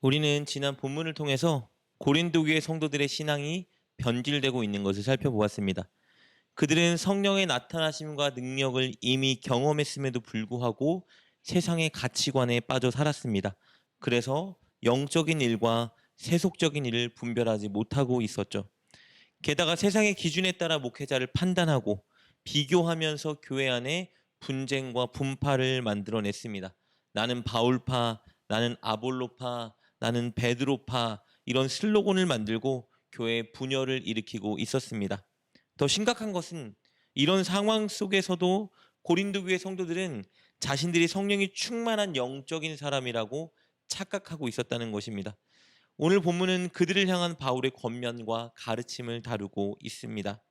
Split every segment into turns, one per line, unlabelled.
우리는 지난 본문을 통해서 고린도 교회 성도들의 신앙이 변질되고 있는 것을 살펴보았습니다. 그들은 성령의 나타나심과 능력을 이미 경험했음에도 불구하고 세상의 가치관에 빠져 살았습니다. 그래서 영적인 일과 세속적인 일을 분별하지 못하고 있었죠. 게다가 세상의 기준에 따라 목회자를 판단하고 비교하면서 교회 안에 분쟁과 분파를 만들어냈습니다. 나는 바울파, 나는 아볼로파, 나는 베드로파 이런 슬로건을 만들고 교회에 분열을 일으키고 있었습니다. 더 심각한 것은 이런 상황 속에서도 고린도 교회 성도들은 자신들이 성령이 충만한 영적인 사람이라고 착각하고 있었다는 것입니다. 오늘 본문은 그들을 향한 바울의 권면과 가르침을 다루고 있습니다.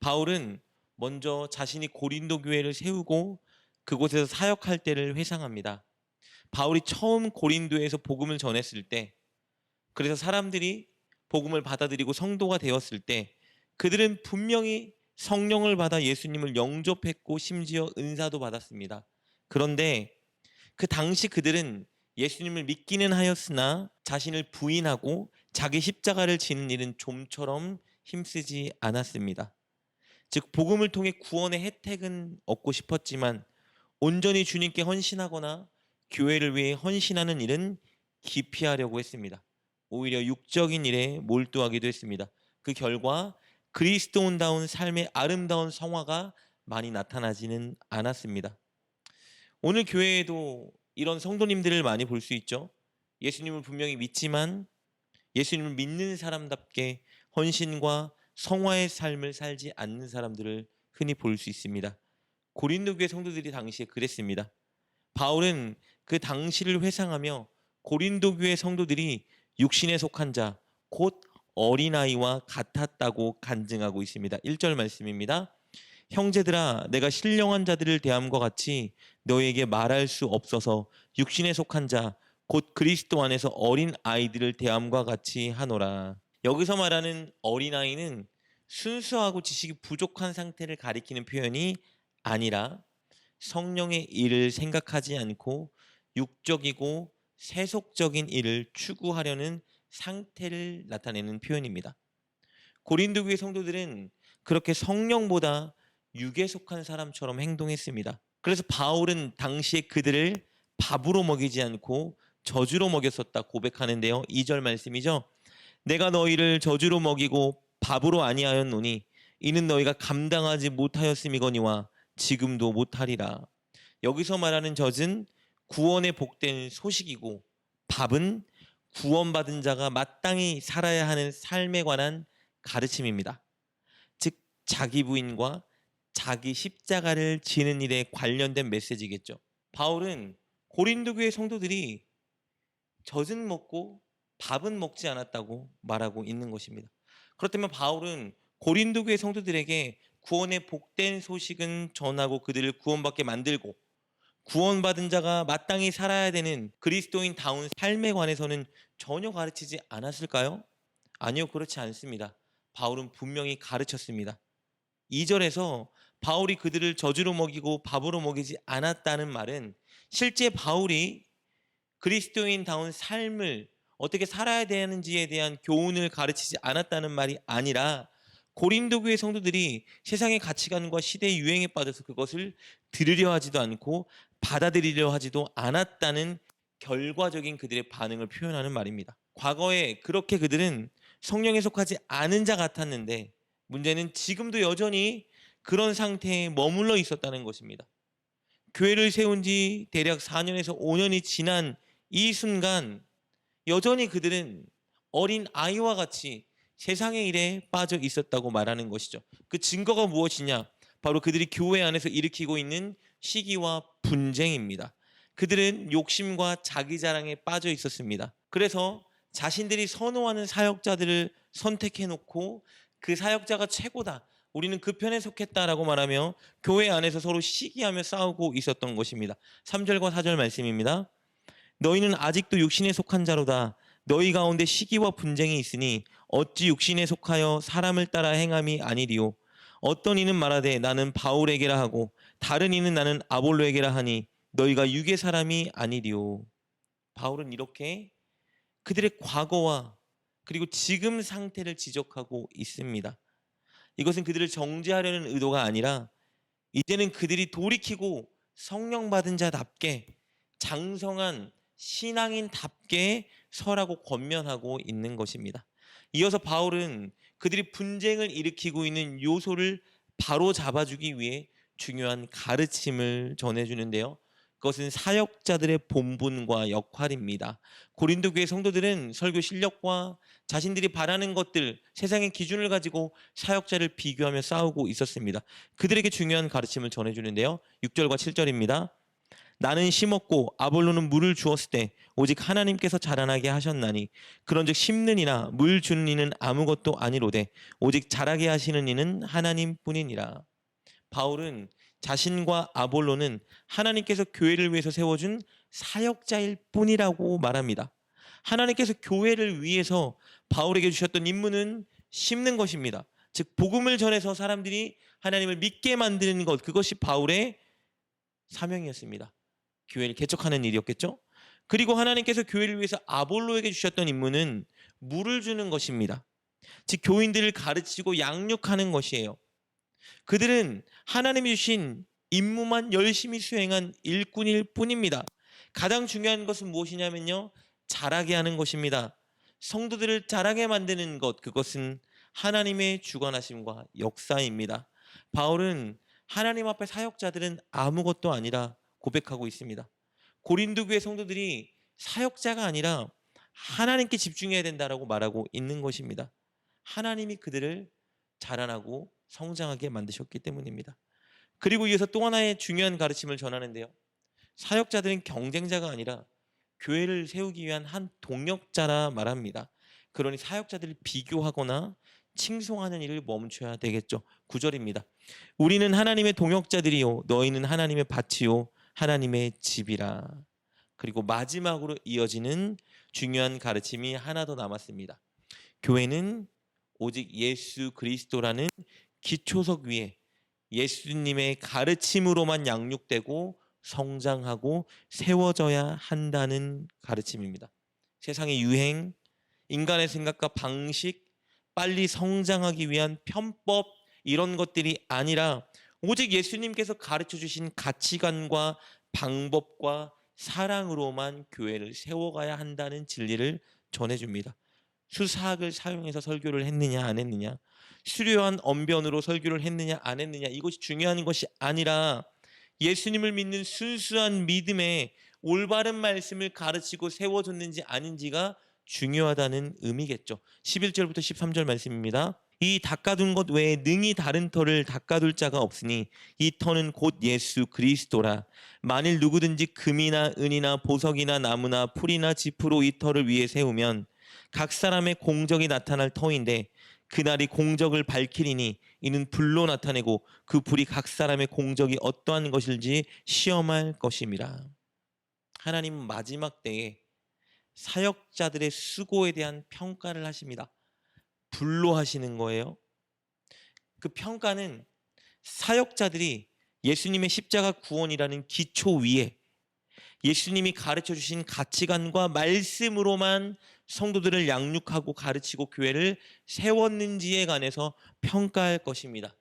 바울은 먼저 자신이 고린도 교회를 세우고 그곳에서 사역할 때를 회상합니다. 바울이 처음 고린도에서 복음을 전했을 때, 그래서 사람들이 복음을 받아들이고 성도가 되었을 때 그들은 분명히 성령을 받아 예수님을 영접했고 심지어 은사도 받았습니다. 그런데 그 당시 그들은 예수님을 믿기는 하였으나 자신을 부인하고 자기 십자가를 지는 일은 좀처럼 힘쓰지 않았습니다. 즉 복음을 통해 구원의 혜택은 얻고 싶었지만 온전히 주님께 헌신하거나 교회를 위해 헌신하는 일은 기피하려고 했습니다. 오히려 육적인 일에 몰두하기도 했습니다. 그 결과 그리스도인다운 삶의 아름다운 성화가 많이 나타나지는 않았습니다. 오늘 교회에도 이런 성도님들을 많이 볼 수 있죠. 예수님을 분명히 믿지만 예수님을 믿는 사람답게 헌신과 성화의 삶을 살지 않는 사람들을 흔히 볼 수 있습니다. 고린도 교회 성도들이 당시에 그랬습니다. 바울은 그 당시를 회상하며 고린도 교회 성도들이 육신에 속한 자, 곧 어린아이와 같았다고 간증하고 있습니다. 1절 말씀입니다. 형제들아, 내가 신령한 자들을 대함과 같이 너에게 말할 수 없어서 육신에 속한 자, 곧 그리스도 안에서 어린 아이들을 대함과 같이 하노라. 여기서 말하는 어린아이는 순수하고 지식이 부족한 상태를 가리키는 표현이 아니라 성령의 일을 생각하지 않고 육적이고 세속적인 일을 추구하려는 상태를 나타내는 표현입니다. 고린도 교회 성도들은 그렇게 성령보다 육에 속한 사람처럼 행동했습니다. 그래서 바울은 당시에 그들을 밥으로 먹이지 않고 저주로 먹였었다 고백하는데요. 2절 말씀이죠. 내가 너희를 저주로 먹이고 밥으로 아니하였노니 이는 너희가 감당하지 못하였음이거니와 지금도 못하리라. 여기서 말하는 젖은 구원에 복된 소식이고 밥은 구원받은 자가 마땅히 살아야 하는 삶에 관한 가르침입니다. 즉 자기 부인과 자기 십자가를 지는 일에 관련된 메시지겠죠. 바울은 고린도 교회 성도들이 젖은 먹고 밥은 먹지 않았다고 말하고 있는 것입니다. 그렇다면 바울은 고린도 교회 성도들에게 구원의 복된 소식은 전하고 그들을 구원받게 만들고 구원받은 자가 마땅히 살아야 되는 그리스도인다운 삶에 관해서는 전혀 가르치지 않았을까요? 아니요, 그렇지 않습니다. 바울은 분명히 가르쳤습니다. 2절에서 바울이 그들을 저주로 먹이고 밥으로 먹이지 않았다는 말은 실제 바울이 그리스도인다운 삶을 어떻게 살아야 되는지에 대한 교훈을 가르치지 않았다는 말이 아니라 고린도 교회 성도들이 세상의 가치관과 시대의 유행에 빠져서 그것을 들으려 하지도 않고 받아들이려 하지도 않았다는 결과적인 그들의 반응을 표현하는 말입니다. 과거에 그렇게 그들은 성령에 속하지 않은 자 같았는데 문제는 지금도 여전히 그런 상태에 머물러 있었다는 것입니다. 교회를 세운 지 대략 4년에서 5년이 지난 이 순간 여전히 그들은 어린 아이와 같이 세상의 일에 빠져 있었다고 말하는 것이죠. 그 증거가 무엇이냐? 바로 그들이 교회 안에서 일으키고 있는 시기와 분쟁입니다. 그들은 욕심과 자기 자랑에 빠져 있었습니다. 그래서 자신들이 선호하는 사역자들을 선택해 놓고 그 사역자가 최고다, 우리는 그 편에 속했다라고 말하며 교회 안에서 서로 시기하며 싸우고 있었던 것입니다. 3절과 4절 말씀입니다. 너희는 아직도 육신에 속한 자로다. 너희 가운데 시기와 분쟁이 있으니 어찌 육신에 속하여 사람을 따라 행함이 아니리요. 어떤 이는 말하되 나는 바울에게라 하고 다른 이는 나는 아볼로에게라 하니 너희가 육의 사람이 아니리요. 바울은 이렇게 그들의 과거와 그리고 지금 상태를 지적하고 있습니다. 이것은 그들을 정죄하려는 의도가 아니라 이제는 그들이 돌이키고 성령 받은 자답게 장성한 신앙인답게 서라고 권면하고 있는 것입니다. 이어서 바울은 그들이 분쟁을 일으키고 있는 요소를 바로 잡아주기 위해 중요한 가르침을 전해주는데요. 그것은 사역자들의 본분과 역할입니다. 고린도 교회 성도들은 설교 실력과 자신들이 바라는 것들, 세상의 기준을 가지고 사역자를 비교하며 싸우고 있었습니다. 그들에게 중요한 가르침을 전해주는데요. 6절과 7절입니다. 나는 심었고 아볼로는 물을 주었을 때 오직 하나님께서 자라나게 하셨나니 그런즉 심는 이나 물 주는 이는 아무것도 아니로되 오직 자라게 하시는 이는 하나님뿐이니라. 바울은 자신과 아볼로는 하나님께서 교회를 위해서 세워준 사역자일 뿐이라고 말합니다. 하나님께서 교회를 위해서 바울에게 주셨던 임무는 심는 것입니다. 즉 복음을 전해서 사람들이 하나님을 믿게 만드는 것, 그것이 바울의 사명이었습니다. 교회를 개척하는 일이었겠죠. 그리고 하나님께서 교회를 위해서 아볼로에게 주셨던 임무는 물을 주는 것입니다. 즉 교인들을 가르치고 양육하는 것이에요. 그들은 하나님이 주신 임무만 열심히 수행한 일꾼일 뿐입니다. 가장 중요한 것은 무엇이냐면요, 자라게 하는 것입니다. 성도들을 자라게 만드는 것, 그것은 하나님의 주관하심과 역사입니다. 바울은 하나님 앞에 사역자들은 아무것도 아니라 고백하고 있습니다. 고린도 교회 성도들이 사역자가 아니라 하나님께 집중해야 된다라고 말하고 있는 것입니다. 하나님이 그들을 자라나고 성장하게 만드셨기 때문입니다. 그리고 이어서 또 하나의 중요한 가르침을 전하는데요. 사역자들은 경쟁자가 아니라 교회를 세우기 위한 한 동역자라 말합니다. 그러니 사역자들을 비교하거나 칭송하는 일을 멈춰야 되겠죠. 9절입니다. 우리는 하나님의 동역자들이요 너희는 하나님의 밭이요 하나님의 집이라. 그리고 마지막으로 이어지는 중요한 가르침이 하나 더 남았습니다. 교회는 오직 예수 그리스도라는 기초석 위에 예수님의 가르침으로만 양육되고 성장하고 세워져야 한다는 가르침입니다. 세상의 유행, 인간의 생각과 방식, 빨리 성장하기 위한 편법, 이런 것들이 아니라 오직 예수님께서 가르쳐 주신 가치관과 방법과 사랑으로만 교회를 세워가야 한다는 진리를 전해줍니다. 수사학을 사용해서 설교를 했느냐 안 했느냐, 수려한 언변으로 설교를 했느냐 안 했느냐, 이것이 중요한 것이 아니라 예수님을 믿는 순수한 믿음에 올바른 말씀을 가르치고 세워줬는지 아닌지가 중요하다는 의미겠죠. 11절부터 13절 말씀입니다. 이 닦아둔 것 외에 능히 다른 터를 닦아둘 자가 없으니 이 터는 곧 예수 그리스도라. 만일 누구든지 금이나 은이나 보석이나 나무나 풀이나 지푸로 이 터를 위에 세우면 각 사람의 공적이 나타날 터인데 그날이 공적을 밝히리니 이는 불로 나타내고 그 불이 각 사람의 공적이 어떠한 것일지 시험할 것임이라. 하나님은 마지막 때에 사역자들의 수고에 대한 평가를 하십니다. 불로 하시는 거예요. 그 평가는 사역자들이 예수님의 십자가 구원이라는 기초 위에 예수님이 가르쳐 주신 가치관과 말씀으로만 성도들을 양육하고 가르치고 교회를 세웠는지에 관해서 평가할 것입니다.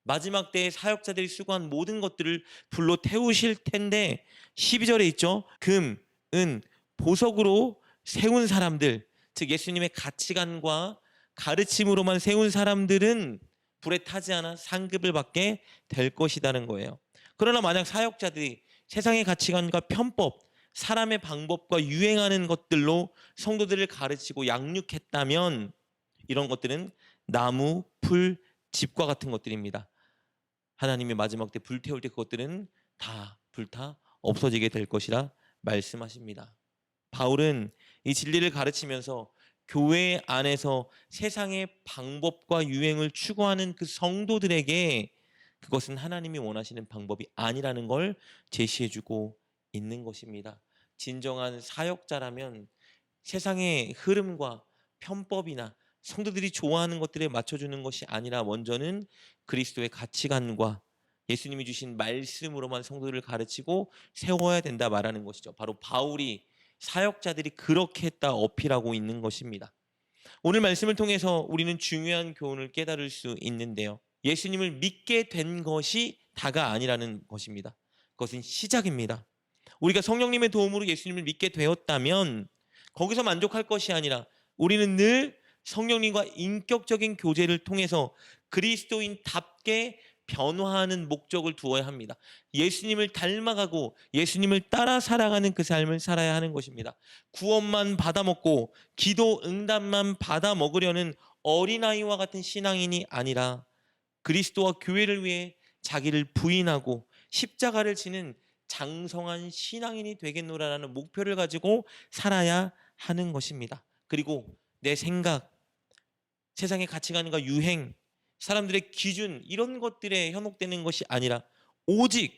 마지막 때에 사역자들이 수고한 모든 것들을 불로 태우실 텐데 12절에 있죠. 금, 은, 보석으로 세운 사람들, 즉 예수님의 가치관과 가르침으로만 세운 사람들은 불에 타지 않아 상급을 받게 될 것이라는 거예요. 그러나 만약 사역자들이 세상의 가치관과 편법, 사람의 방법과 유행하는 것들로 성도들을 가르치고 양육했다면 이런 것들은 나무, 풀, 집과 같은 것들입니다. 하나님이 마지막 때 불태울 때 그것들은 다 불타 없어지게 될 것이라 말씀하십니다. 바울은 이 진리를 가르치면서 교회 안에서 세상의 방법과 유행을 추구하는 그 성도들에게 그것은 하나님이 원하시는 방법이 아니라는 걸 제시해주고 있는 것입니다. 진정한 사역자라면 세상의 흐름과 편법이나 성도들이 좋아하는 것들에 맞춰주는 것이 아니라 먼저는 그리스도의 가치관과 예수님이 주신 말씀으로만 성도들을 가르치고 세워야 된다 말하는 것이죠. 바로 바울이 사역자들이 그렇게 했다 어필하고 있는 것입니다. 오늘 말씀을 통해서 우리는 중요한 교훈을 깨달을 수 있는데요. 예수님을 믿게 된 것이 다가 아니라는 것입니다. 그것은 시작입니다. 우리가 성령님의 도움으로 예수님을 믿게 되었다면 거기서 만족할 것이 아니라 우리는 늘 성령님과 인격적인 교제를 통해서 그리스도인답게 변화하는 목적을 두어야 합니다. 예수님을 닮아가고 예수님을 따라 살아가는 그 삶을 살아야 하는 것입니다. 구원만 받아먹고 기도 응답만 받아먹으려는 어린아이와 같은 신앙인이 아니라 그리스도와 교회를 위해 자기를 부인하고 십자가를 지는 장성한 신앙인이 되겠노라라는 목표를 가지고 살아야 하는 것입니다. 그리고 내 생각, 세상의 가치관과 유행, 사람들의 기준 이런 것들에 현혹되는 것이 아니라 오직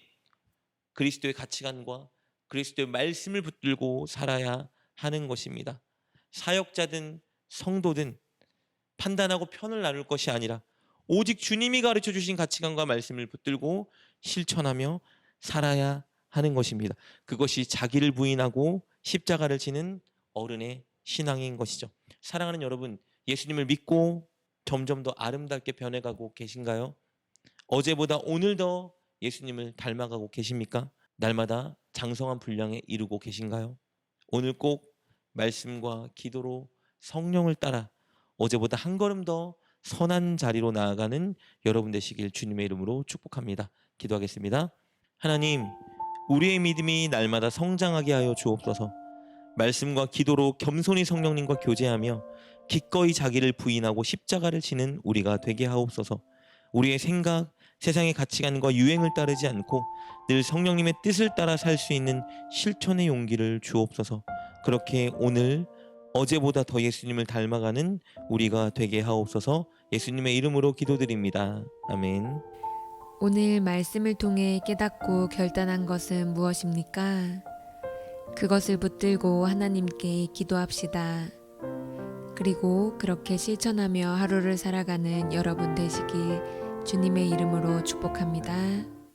그리스도의 가치관과 그리스도의 말씀을 붙들고 살아야 하는 것입니다. 사역자든 성도든 판단하고 편을 나눌 것이 아니라 오직 주님이 가르쳐 주신 가치관과 말씀을 붙들고 실천하며 살아야 하는 것입니다. 그것이 자기를 부인하고 십자가를 지는 어른의 신앙인 것이죠. 사랑하는 여러분, 예수님을 믿고 점점 더 아름답게 변해가고 계신가요? 어제보다 오늘 더 예수님을 닮아가고 계십니까? 날마다 장성한 분량에 이루고 계신가요? 오늘 꼭 말씀과 기도로 성령을 따라 어제보다 한 걸음 더 선한 자리로 나아가는 여러분 되시길 주님의 이름으로 축복합니다. 기도하겠습니다. 하나님, 우리의 믿음이 날마다 성장하게 하여 주옵소서. 말씀과 기도로 겸손히 성령님과 교제하며 기꺼이 자기를 부인하고 십자가를 지는 우리가 되게 하옵소서. 우리의 생각, 세상의 가치관과 유행을 따르지 않고 늘 성령님의 뜻을 따라 살 수 있는 실천의 용기를 주옵소서. 그렇게 오늘 어제보다 더 예수님을 닮아가는 우리가 되게 하옵소서. 예수님의 이름으로 기도드립니다. 아멘.
오늘 말씀을 통해 깨닫고 결단한 것은 무엇입니까? 그것을 붙들고 하나님께 기도합시다. 그리고 그렇게 실천하며 하루를 살아가는 여러분 되시길 주님의 이름으로 축복합니다.